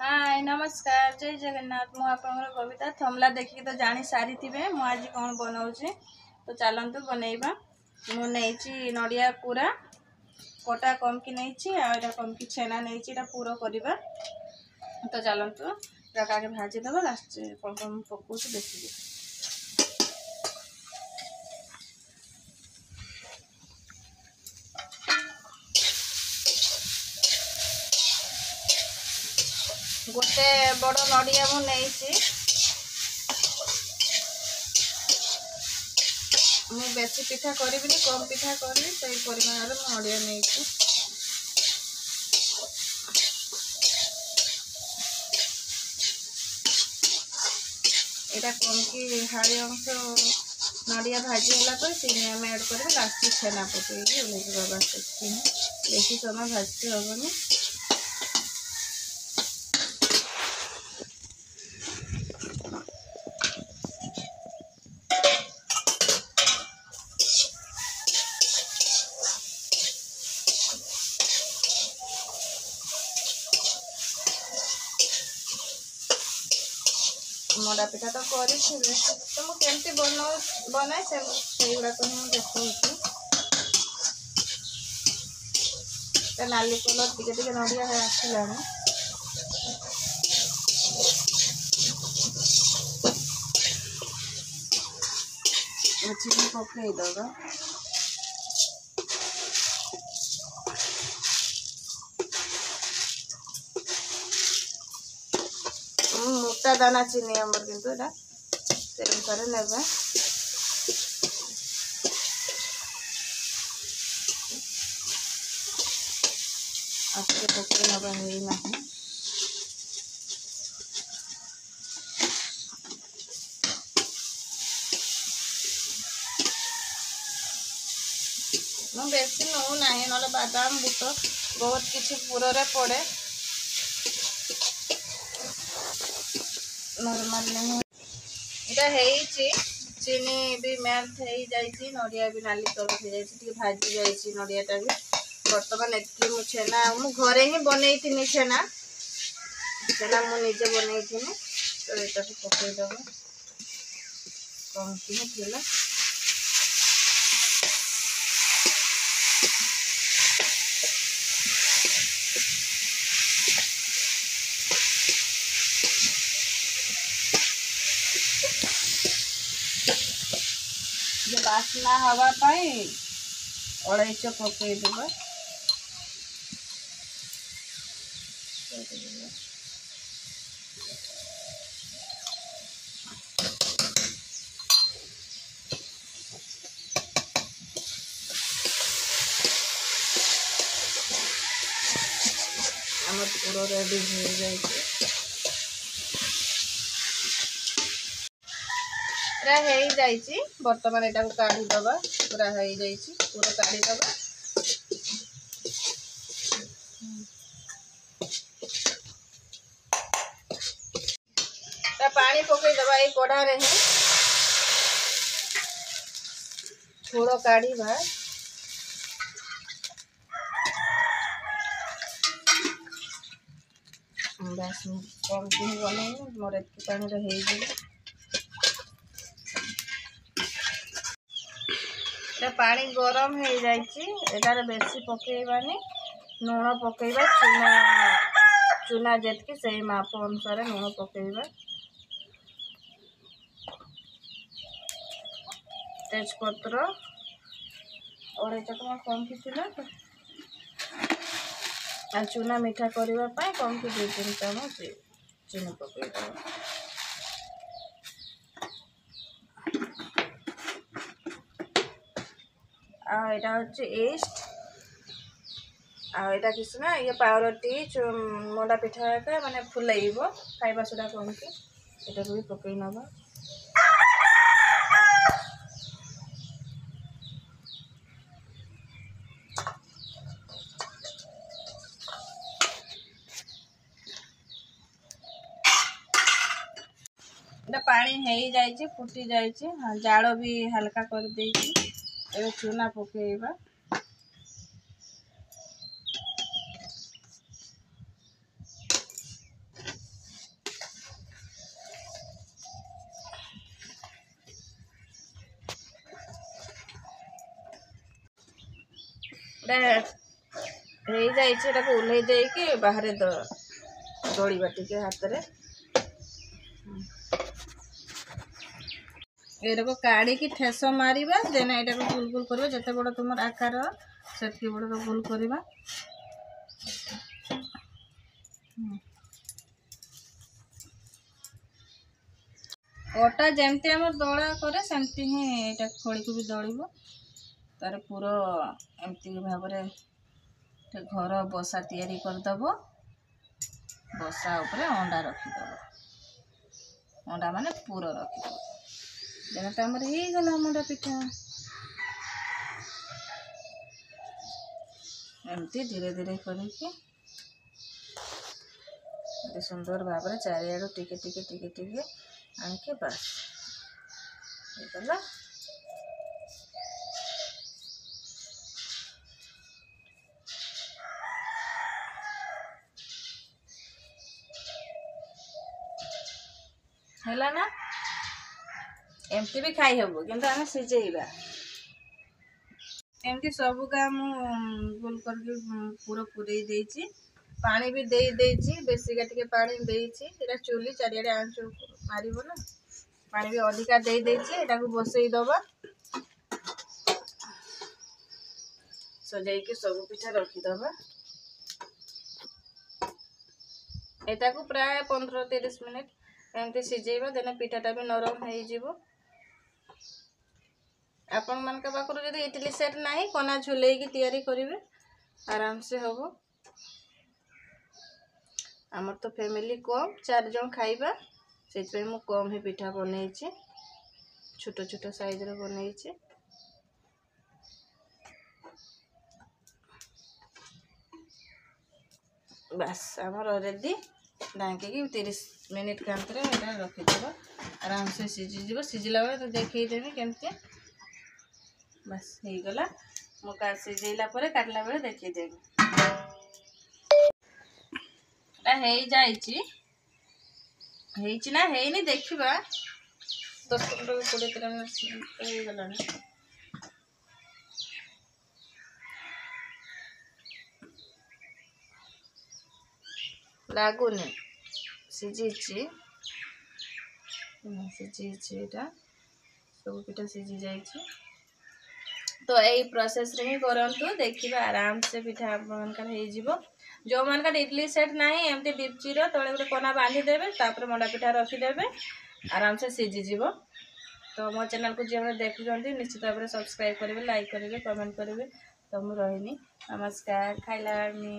हाय नमस्कार जय जगन्नाथ मु आपनकर कविता थमला देखिक तो जानी सारी थे मु आज कौन बनाऊँ तो चलतु बनइबा मु नहीं नड़िया पूरा कटा कम की नहीं आटा कम की छेना नहीं पूरा करवा तो चलतु आगे भाजीदे लास्ट कौन कौन पकाऊ देखिए गोटे बड़ नड़िया मुझे बेसी पिठा करी कम पिठा करी से परिमाण में नड़िया नहीं यहाँ कम की हाड़ी अंश नड़िया भाजी है चीनी आम एड कर लास्ट छेना पकईकि ओल्ल बेसी समय भाजते हेनी मरा पिठा तो करी तो मुझे बनाए से गुड़ाक देखा नाली कलर टे नड़िया आसला चीनी पकईदबा मोटा दाना चीनी आमर किंतु एटा से अनुसार नेबा आस्ते पकई नबा है ना मैं बेसी नौ ना ना बादाम बुट बहुत किसी पूरे पड़े नॉर्मल नहीं इटा चीनी भी मेल्ट हो जाइए नड़िया भी नाली कलर हो जाए भाजी जाइए नड़ियाटा भी बर्तमान एति मु छेना मु घरे ही बनई थी छेना मुझे बनई थी तो यहाँ पकईदब कम की थी बासना हवापाई अढ़ाई पकईदब आम पूरा रेडी हो जाए बर्तमान यहाँ को काढ़ीदबा पूरा हो जाए पूरा काढ़ीदबा पानी पकईदबा ये कढ़ा ही थोड़ा काढ़ीबा बस कम दिन बन मोर एति पानी हो पानी गरम हो जाए बेसी पकईबानी लुण पकईबा चूना चूना जेतकी से माप अनुसार लुण पकईबा तेजपत्र अढ़ाई टका कम की चूना मीठा करने कम की 2-3 चामच चीनी पकईदबा आटा हे ईस्ट आटा किस ना ये पावरटी मंडा पिठा का माने फुलैब खाइबा सुधा कम की यहाँ भी पकई नबा पानी हो जाए फुटी जाए जाल भी हल्का कर दे चूना पकईबा ओल्हे देकी बाहर दौड़ा टे हाथ में ये काढ़ी ठेस मारिबा देन यहाँ को गोल गोल कर जिते बड़ तुम आकार से बड़ गोल करवा अटा जमती आम दला करे सेमती ही यहाँ खोली को भी दलिब तार पूरा एमती भाव घर बसा तैयारी करदब बसा उपरे अंडा रखीदब अंडा माने पूरा रखीदब देन तो आमर हो गला मंडा पिठा एमती धीरे धीरे करके सुंदर भाव चारियाडू टिके टिके टिके टिके आनिके बस गला है ना एमती भी खाई हम कि आम सिझेबा एमती सब काम गोल करके पूरा पूरे देची पानी भी दे देची बेसिका टिके पानी देची एटा चुली चारियाडे आंच मारिबो ना पानी भी अधिका दे देची एटा को बसई दबा सजाई के सब पिठा रखी दबा एटा को प्राय 15-30 मिनिट एमती सिझेबा देना पिठाटा भी नरम हो जिवो आपण मान के पाखर जदि इडली सेट नाही कोना झुलेई की तैयारी करिवे आराम से होबो आमर तो फैमिली कम 4 जन खाइबा से मु कम ही पिठा बनई छोट छोट साइज रे बनई बस आमर रेडी ढांकी 30 मिनिट कांतरे एटा रखी देबा आराम से सिझी सिझला बेले तो देखई देबी केमते बस हो गला मु का सिझेला परे काटला बेले देखई देबी ना है देखा 10-20 मिनट गला लगुनि सिझी सब पिठा सिझी जाए तो यही प्रोसेस रे ही करंतु देखिबा आराम से पिठा आपनकर हो जिवो जो मानकर इडली सेट नाही एमती डिपची रो तळे गोटे कोना बांधी देबे तापर मंडा पिठा रखी देबे आराम से सिझी जिवो तो मो चैनल को जे देखुछंती निश्चित भाव में सब्सक्राइब करेंगे लाइक करेंगे कमेंट करेंगे तो मु रहिनी नमस्कार खाइनी